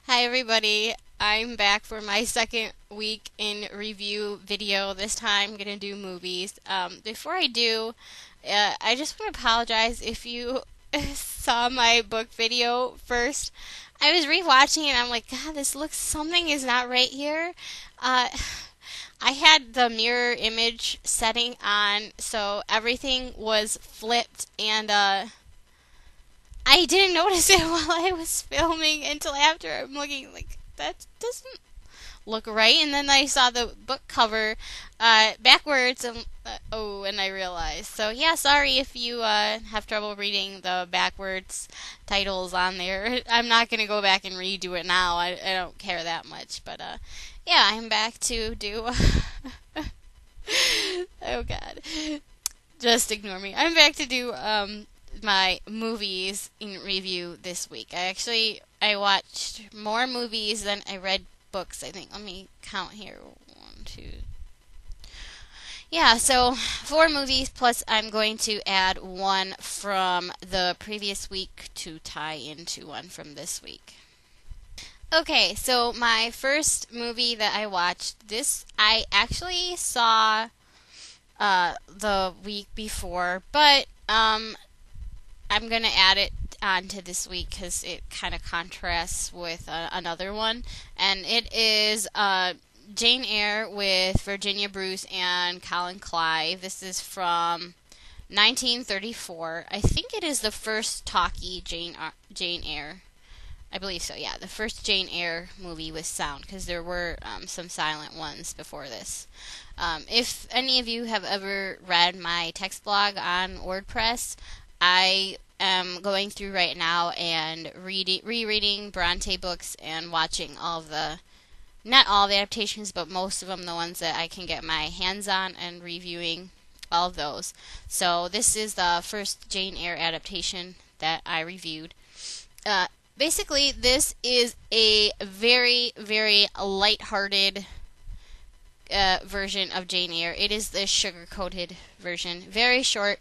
Hi everybody, I'm back for my second week in review video. This time I'm gonna do movies. Before I do, I just want to apologize if you saw my book video first. I was rewatching it and I'm like, God, this looks, something is not right here. Uh, I had the mirror image setting on, so everything was flipped and I didn't notice it while I was filming until after. I'm looking like that doesn't look right, and then I saw the book cover backwards, and and I realized. So yeah, sorry if you have trouble reading the backwards titles on there. I'm not gonna go back and redo it now. I don't care that much, but yeah, I'm back to do. Oh God, just ignore me. I'm back to do my movies in review this week. I watched more movies than I read books, I think. Let me count here. One, two. Yeah, so four movies plus I'm going to add one from the previous week to tie into one from this week. Okay, so my first movie that I watched, this I actually saw the week before, but I'm gonna add it onto this week because it kind of contrasts with another one, and it is Jane Eyre with Virginia Bruce and Colin Clive. This is from 1934. I think it is the first talkie Jane Eyre. I believe so. Yeah, the first Jane Eyre movie with sound because there were some silent ones before this. If any of you have ever read my text blog on WordPress, I am going through right now and rereading Bronte books and watching all of the, not all the adaptations, but most of them, the ones that I can get my hands on, and reviewing all of those. So this is the first Jane Eyre adaptation that I reviewed. Basically, this is a very, very lighthearted version of Jane Eyre. It is the sugar-coated version. Very short.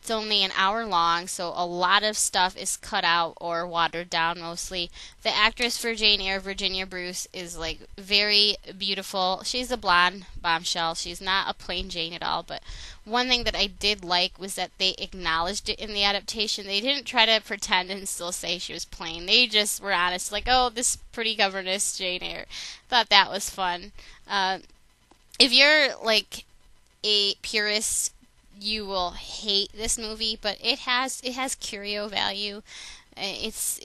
It's only an hour long, so a lot of stuff is cut out or watered down mostly. The actress for Jane Eyre, Virginia Bruce, is like very beautiful. She's a blonde bombshell. She's not a plain Jane at all, but one thing that I did like was that they acknowledged it in the adaptation. They didn't try to pretend and still say she was plain. They just were honest, like, oh, this pretty governess Jane Eyre. Thought that was fun. If you're like a purist, you will hate this movie, but it has curio value. It's,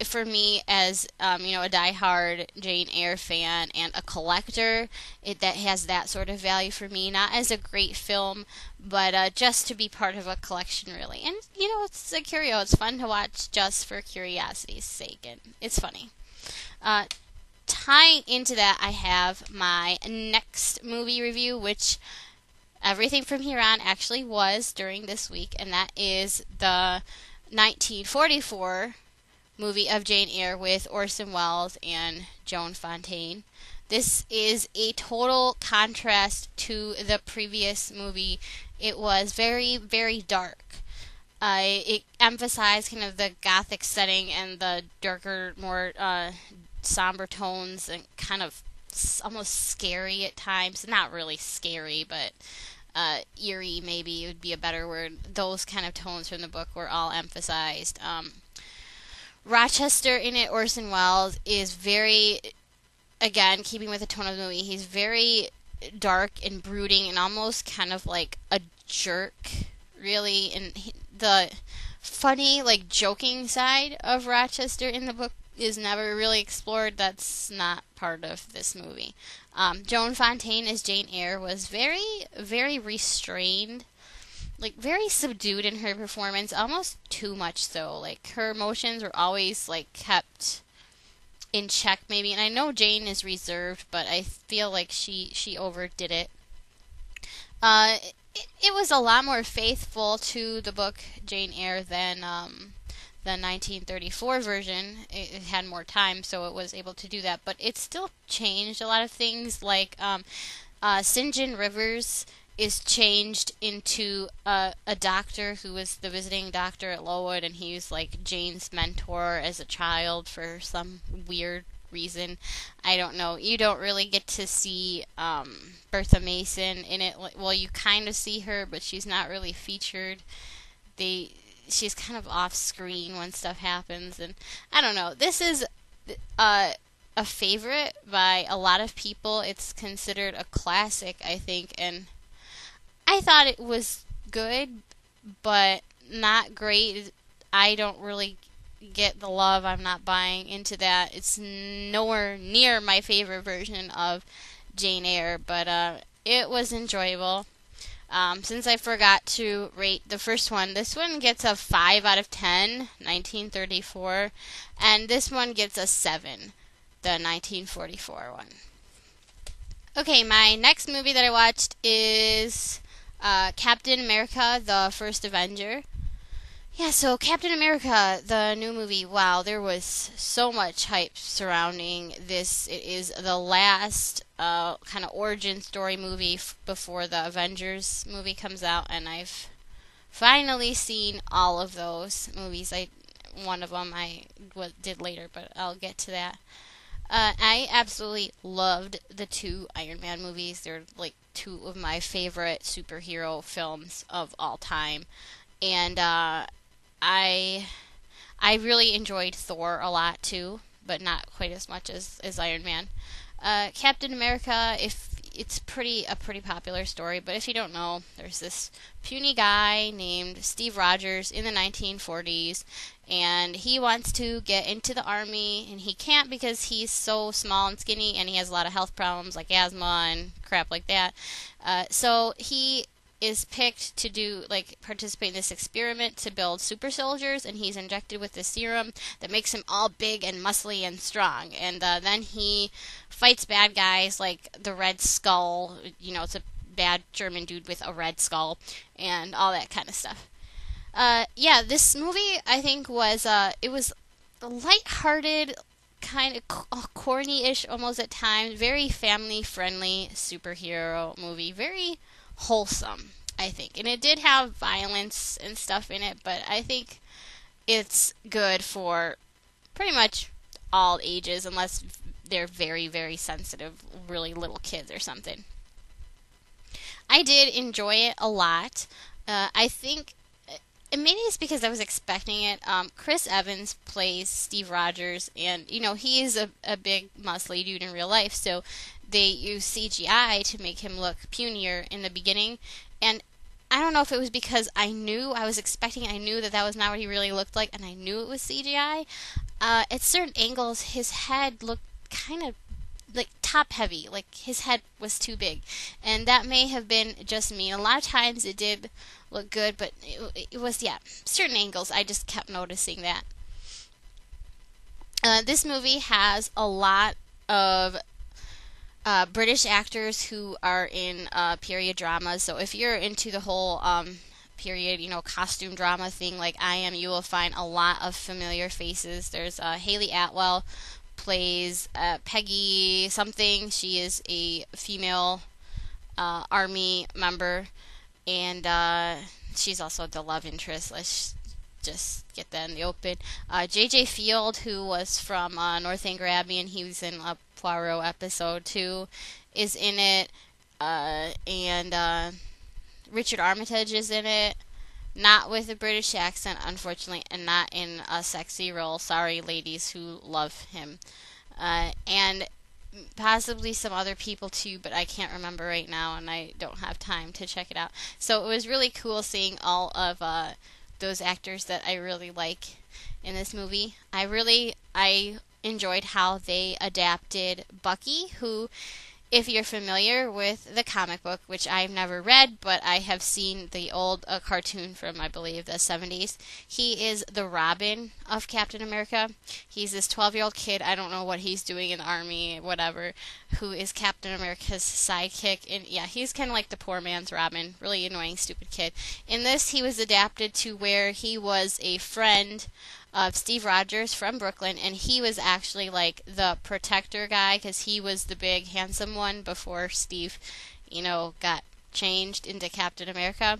for me, as a diehard Jane Eyre fan and a collector, that has that sort of value for me. Not as a great film, but just to be part of a collection, really. And it's a curio. It's fun to watch just for curiosity's sake, and it's funny. Tying into that, I have my next movie review, which everything from here on actually was during this week, and that is the 1944 movie of Jane Eyre with Orson Welles and Joan Fontaine. This is a total contrast to the previous movie. It was very, very dark. It emphasized kind of the gothic setting and the darker, more somber tones, and kind of almost scary at times. Not really scary, but eerie maybe would be a better word. Those kind of tones from the book were all emphasized. Rochester in it, Orson Welles, is very, again, keeping with the tone of the movie, he's very dark and brooding and almost kind of like a jerk, really. And the funny, like, joking side of Rochester in the book is never really explored. That's not part of this movie. Joan Fontaine as Jane Eyre was very, very restrained, like very subdued in her performance, almost too much so. Like her emotions were always like kept in check maybe. And I know Jane is reserved, but I feel like she overdid it. It was a lot more faithful to the book Jane Eyre than the 1934 version. It had more time, so it was able to do that, but it still changed a lot of things. Like St. John Rivers is changed into a doctor who was the visiting doctor at Lowood, and he was like Jane's mentor as a child for some weird reason. I don't know. You don't really get to see Bertha Mason in it. Well, you kind of see her, but she's not really featured. She's kind of off screen when stuff happens, and I don't know. This is a favorite by a lot of people. It's considered a classic, I think, and I thought it was good, but not great. I don't really get the love. I'm not buying into that. It's nowhere near my favorite version of Jane Eyre, but it was enjoyable. Since I forgot to rate the first one, this one gets a 5 out of 10, 1934, and this one gets a 7, the 1944 one. Okay, my next movie that I watched is Captain America, the First Avenger. Yeah, so Captain America, the new movie, wow, there was so much hype surrounding this. It is the last kind of origin story movie before the Avengers movie comes out, and I've finally seen all of those movies. One of them I did later, but I'll get to that. I absolutely loved the 2 Iron Man movies. They're like 2 of my favorite superhero films of all time. And I really enjoyed Thor a lot too, but not quite as much as Iron Man. Captain America, it's a pretty popular story, but if you don't know, there's this puny guy named Steve Rogers in the 1940s, and he wants to get into the army, and he can't because he's so small and skinny, and he has a lot of health problems like asthma and crap like that. So he is picked to participate in this experiment to build super soldiers, and he's injected with this serum that makes him all big and muscly and strong. And then he fights bad guys like the Red Skull. It's a bad German dude with a red skull and all that kind of stuff. This movie I think was it was a lighthearted, kind of corny-ish almost at times, very family-friendly superhero movie, very wholesome, I think. And it did have violence and stuff in it, but I think it's good for pretty much all ages, unless they're very, very sensitive, really little kids or something. I did enjoy it a lot. I think, and maybe it's because I was expecting it. Chris Evans plays Steve Rogers, and he is a big muscly dude in real life, so they use CGI to make him look punier in the beginning. And I don't know if it was because I knew that was not what he really looked like, and I knew it was CGI. At certain angles, his head looked kind of like top heavy, like his head was too big, and that may have been just me. A lot of times it did look good, but it was certain angles I just kept noticing that. This movie has a lot of British actors who are in period dramas, so if you're into the whole period, costume drama thing like I am, you will find a lot of familiar faces. There's Hayley Atwell plays Peggy something. She is a female army member, and she's also the love interest. Let's just get that in the open. J.J. Field, who was from Northanger Abbey, and he was in a Poirot episode too, is in it. And Richard Armitage is in it. Not with a British accent, unfortunately, and not in a sexy role. Sorry, ladies who love him. And possibly some other people too, but I can't remember right now, and I don't have time to check it out. So it was really cool seeing all of those actors that I really like in this movie. I enjoyed how they adapted Bucky, who, if you're familiar with the comic book, which I've never read, but I have seen the old cartoon from, I believe, the 70s, he is the Robin of Captain America. He's this 12-year-old kid, I don't know what he's doing in the army, whatever, who is Captain America's sidekick. And yeah, he's kind of like the poor man's Robin, really annoying, stupid kid. In this, he was adapted to where he was a friend of Steve Rogers from Brooklyn, and he was actually like the protector guy because he was the big handsome one before Steve, got changed into Captain America.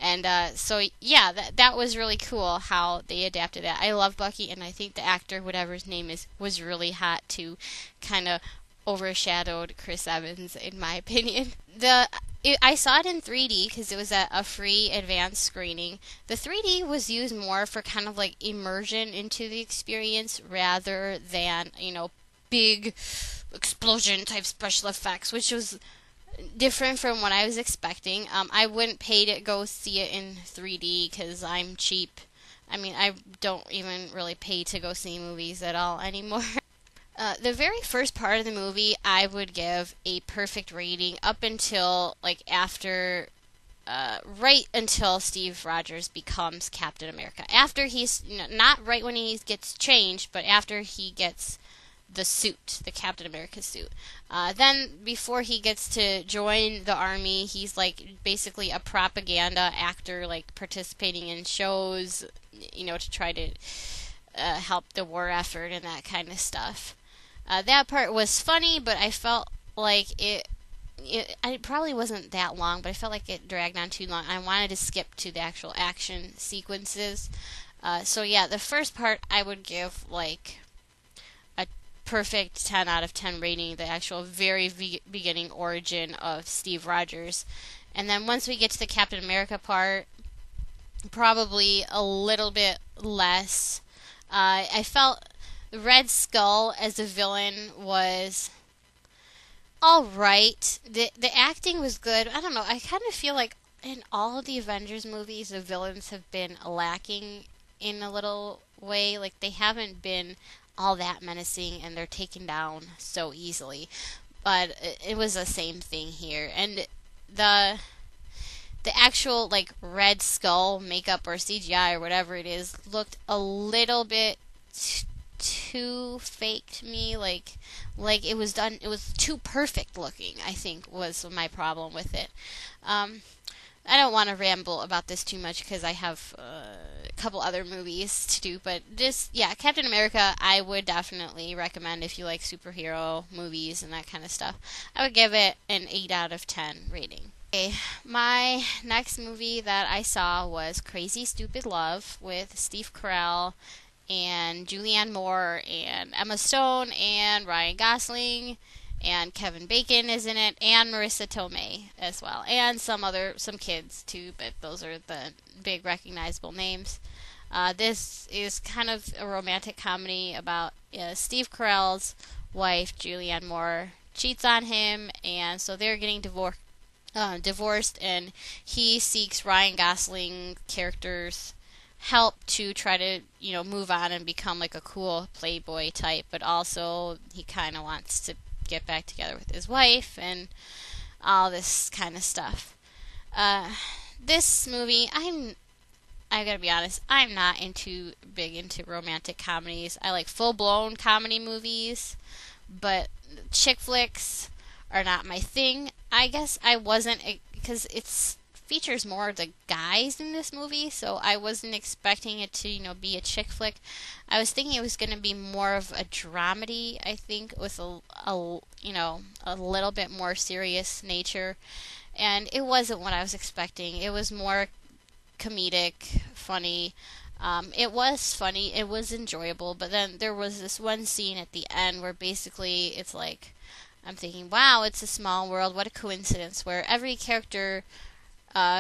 And so yeah, that was really cool how they adapted it. I love Bucky, and I think the actor, whatever his name is, was really hot too. Kind of overshadowed Chris Evans, in my opinion. I saw it in 3D because it was a free advanced screening. The 3D was used more for kind of like immersion into the experience rather than, big explosion type special effects, which was different from what I was expecting. I wouldn't pay to go see it in 3D because I'm cheap. I mean, I don't even really pay to go see movies at all anymore. The very first part of the movie, I would give a perfect rating up until, like, after, right until Steve Rogers becomes Captain America. After he's, not right when he gets changed, but after he gets the suit, the Captain America suit. Then, before he gets to join the army, he's, like, basically a propaganda actor, like, participating in shows, to try to help the war effort and that kind of stuff. That part was funny, but I felt like it probably wasn't that long, but I felt like it dragged on too long. I wanted to skip to the actual action sequences. So yeah, the first part I would give like a perfect 10 out of 10 rating, the actual very beginning origin of Steve Rogers. And then once we get to the Captain America part, probably a little bit less. I felt Red Skull as a villain was alright. The acting was good. I don't know. I kind of feel like in all of the Avengers movies, the villains have been lacking in a little way. Like, they haven't been all that menacing, and they're taken down so easily. But it was the same thing here. And the actual, like, Red Skull makeup or CGI or whatever it is looked a little bit too fake to me, like it was too perfect looking, I think, was my problem with it. I don't want to ramble about this too much because I have a couple other movies to do, but Captain America I would definitely recommend if you like superhero movies and that kind of stuff. I would give it an 8 out of 10 rating. Okay, my next movie that I saw was Crazy Stupid Love with Steve Carell and Julianne Moore and Emma Stone and Ryan Gosling and Kevin Bacon is in it, and Marissa Tomei as well, and some kids too, but those are the big recognizable names. This is kind of a romantic comedy about Steve Carell's wife Julianne Moore cheats on him, and so they're getting divorced, and he seeks Ryan Gosling character's help to try to, move on and become like a cool playboy type, but also he kind of wants to get back together with his wife and all this kind of stuff. This movie, I gotta be honest, I'm not big into romantic comedies. I like full-blown comedy movies, but chick flicks are not my thing. I guess I wasn't, because it's features more of the guys in this movie, so I wasn't expecting it to, be a chick flick. I was thinking it was going to be more of a dramedy, I think, with a little bit more serious nature, and it wasn't what I was expecting. It was more comedic, funny. It was funny, it was enjoyable, but then there was this one scene at the end where basically it's like, I'm thinking, wow, it's a small world, what a coincidence, where every character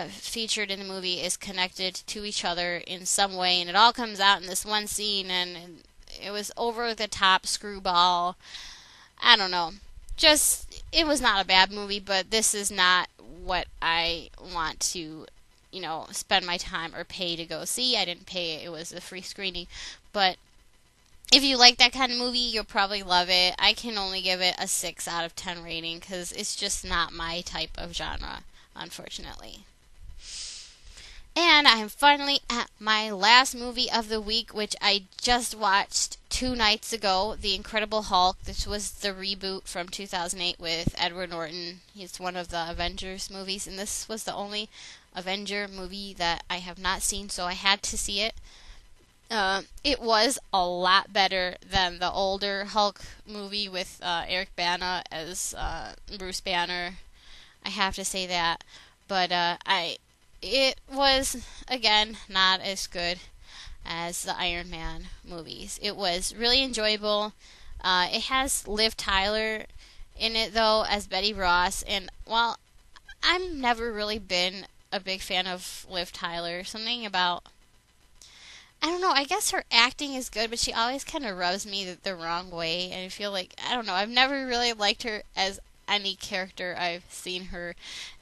featured in the movie is connected to each other in some way, and it all comes out in this one scene, and it was over the top screwball. I don't know. It was not a bad movie, but this is not what I want to, spend my time or pay to go see. I didn't pay, it was a free screening, but if you like that kind of movie, you'll probably love it. I can only give it a 6 out of 10 rating because it's just not my type of genre, unfortunately. And I'm finally at my last movie of the week, which I just watched 2 nights ago, The Incredible Hulk. This was the reboot from 2008 with Edward Norton. He's one of the Avengers movies, and this was the only Avenger movie that I have not seen, so I had to see it. It was a lot better than the older Hulk movie with Eric Bana as Bruce Banner. I have to say that. But it was, again, not as good as the Iron Man movies. It was really enjoyable. It has Liv Tyler in it, though, as Betty Ross. And while I've never really been a big fan of Liv Tyler, something about, I don't know, I guess her acting is good, but she always kind of rubs me the wrong way. And I feel like, I don't know, I've never really liked her as any character I've seen her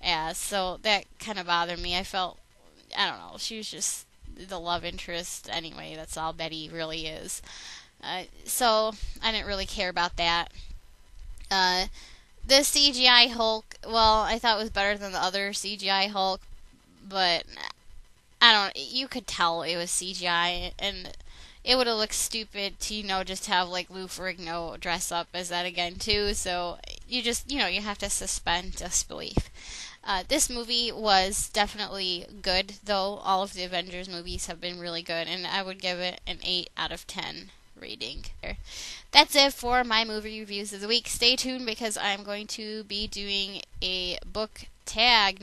as. So that kind of bothered me. I felt, I don't know, she was just the love interest anyway. That's all Betty really is. So I didn't really care about that. The CGI Hulk, well, I thought it was better than the other CGI Hulk, but I don't. You could tell it was CGI, and it would have looked stupid to just have like Lou Ferrigno dress up as that again too. So you just you have to suspend disbelief. This movie was definitely good, though. All of the Avengers movies have been really good, and I would give it an 8 out of 10 rating. That's it for my movie reviews of the week. Stay tuned because I'm going to be doing a book tag